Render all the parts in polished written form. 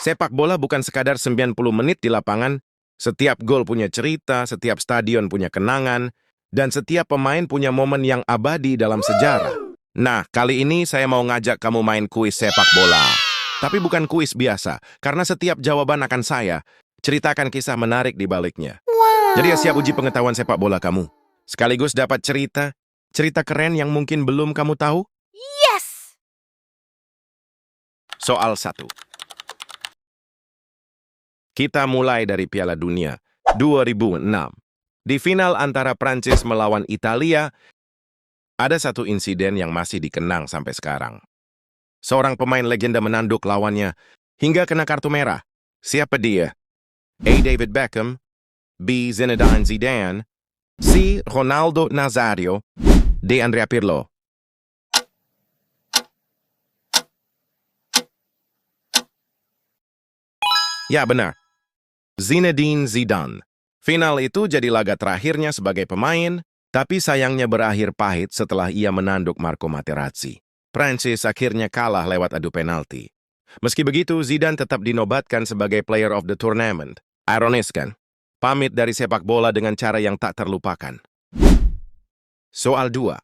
Sepak bola bukan sekadar 90 menit di lapangan, setiap gol punya cerita, setiap stadion punya kenangan, dan setiap pemain punya momen yang abadi dalam sejarah. Nah, kali ini saya mau ngajak kamu main kuis sepak bola. Tapi bukan kuis biasa, karena setiap jawaban akan saya ceritakan kisah menarik di baliknya. Jadi ya siap uji pengetahuan sepak bola kamu. Sekaligus dapat cerita keren yang mungkin belum kamu tahu. Yes! Soal 1. Kita mulai dari Piala Dunia 2006. Di final antara Prancis melawan Italia, ada satu insiden yang masih dikenang sampai sekarang. Seorang pemain legenda menanduk lawannya hingga kena kartu merah. Siapa dia? A. David Beckham, B. Zinedine Zidane, C. Ronaldo Nazario, D. Andrea Pirlo. Ya, benar. Zinedine Zidane. Final itu jadi laga terakhirnya sebagai pemain, tapi sayangnya berakhir pahit setelah ia menanduk Marco Materazzi. Prancis akhirnya kalah lewat adu penalti. Meski begitu, Zidane tetap dinobatkan sebagai player of the tournament. Ironis kan? Pamit dari sepak bola dengan cara yang tak terlupakan. Soal 2.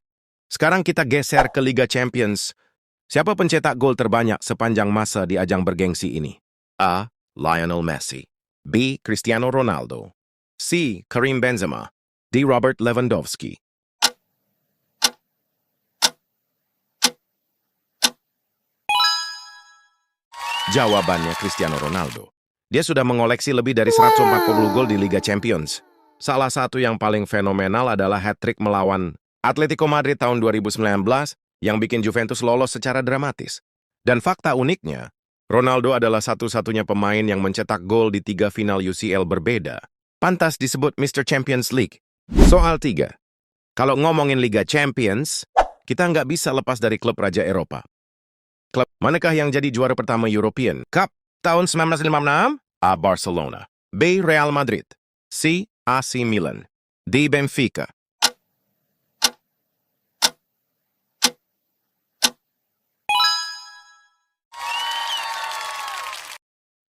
Sekarang kita geser ke Liga Champions. Siapa pencetak gol terbanyak sepanjang masa di ajang bergengsi ini? A. Lionel Messi, B. Cristiano Ronaldo, C. Karim Benzema, D. Robert Lewandowski. Jawabannya Cristiano Ronaldo. Dia sudah mengoleksi lebih dari 140 gol di Liga Champions. Salah satu yang paling fenomenal adalah hat-trick melawan Atletico Madrid tahun 2019 yang bikin Juventus lolos secara dramatis. Dan fakta uniknya, Ronaldo adalah satu-satunya pemain yang mencetak gol di 3 final UCL berbeda. Pantas disebut Mr. Champions League. Soal 3. Kalau ngomongin Liga Champions, kita nggak bisa lepas dari klub Raja Eropa. Klub manakah yang jadi juara pertama European Cup tahun 1956? A. Barcelona, B. Real Madrid, C. AC Milan, D. Benfica.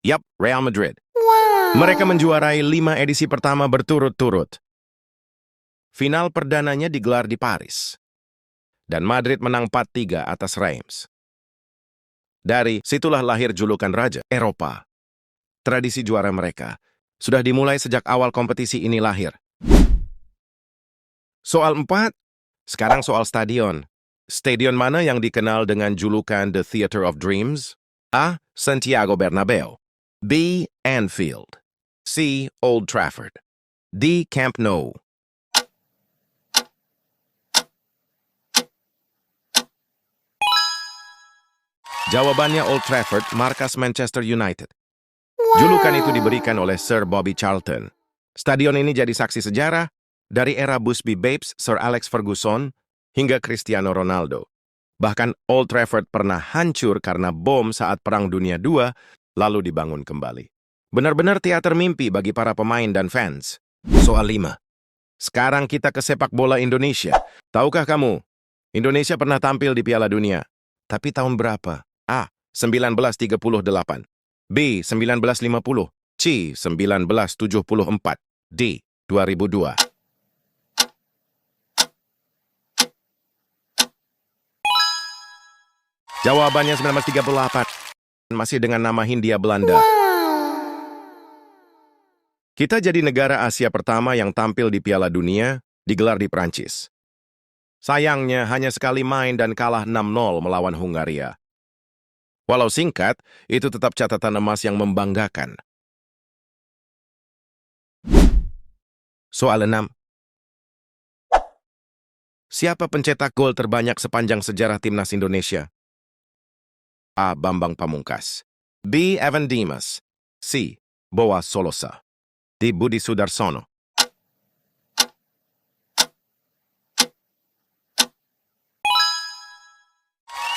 Yap, Real Madrid. Wow! Mereka menjuarai 5 edisi pertama berturut-turut. Final perdananya digelar di Paris. Dan Madrid menang 4-3 atas Reims. Dari situlah lahir julukan Raja Eropa. Tradisi juara mereka sudah dimulai sejak awal kompetisi ini lahir. Soal 4. Sekarang soal stadion. Stadion mana yang dikenal dengan julukan The Theater of Dreams? A. Santiago Bernabeu, B. Anfield, C. Old Trafford, D. Camp Nou. Jawabannya Old Trafford, markas Manchester United. Julukan itu diberikan oleh Sir Bobby Charlton. Stadion ini jadi saksi sejarah dari era Busby Babes, Sir Alex Ferguson, hingga Cristiano Ronaldo. Bahkan Old Trafford pernah hancur karena bom saat Perang Dunia II, lalu dibangun kembali. Benar-benar teater mimpi bagi para pemain dan fans. Soal 5. Sekarang kita ke sepak bola Indonesia. Tahukah kamu, Indonesia pernah tampil di Piala Dunia. Tapi tahun berapa? A. 1938, B. 1950, C. 1974, D. 2002. Jawabannya 1938. Masih dengan nama Hindia Belanda. Kita jadi negara Asia pertama yang tampil di Piala Dunia, digelar di Prancis. Sayangnya hanya sekali main dan kalah 6-0 melawan Hungaria. Walau singkat, itu tetap catatan emas yang membanggakan. Soal 6. Siapa pencetak gol terbanyak sepanjang sejarah timnas Indonesia? A. Bambang Pamungkas, B. Evan Dimas, C. Boaz Solosa, D. Budi Sudarsono.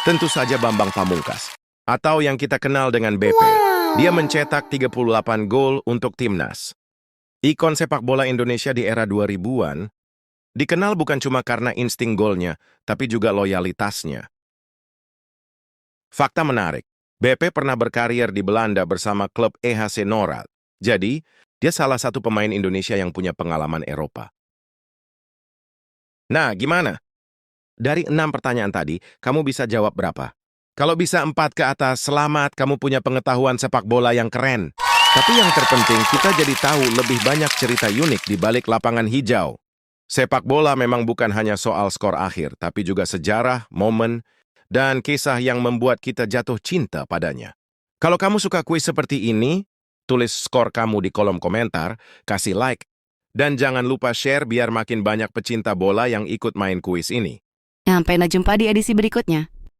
Tentu saja Bambang Pamungkas, atau yang kita kenal dengan BP. Dia mencetak 38 gol untuk timnas. Ikon sepak bola Indonesia di era 2000-an dikenal bukan cuma karena insting golnya, tapi juga loyalitasnya. Fakta menarik, BP pernah berkarier di Belanda bersama klub EHC Norad. Jadi, dia salah satu pemain Indonesia yang punya pengalaman Eropa. Nah, gimana? Dari 6 pertanyaan tadi, kamu bisa jawab berapa? Kalau bisa 4 ke atas, selamat, kamu punya pengetahuan sepak bola yang keren. Tapi yang terpenting, kita jadi tahu lebih banyak cerita unik di balik lapangan hijau. Sepak bola memang bukan hanya soal skor akhir, tapi juga sejarah, momen, dan kisah yang membuat kita jatuh cinta padanya. Kalau kamu suka kuis seperti ini, tulis skor kamu di kolom komentar, kasih like, dan jangan lupa share biar makin banyak pecinta bola yang ikut main kuis ini. Sampai jumpa di edisi berikutnya.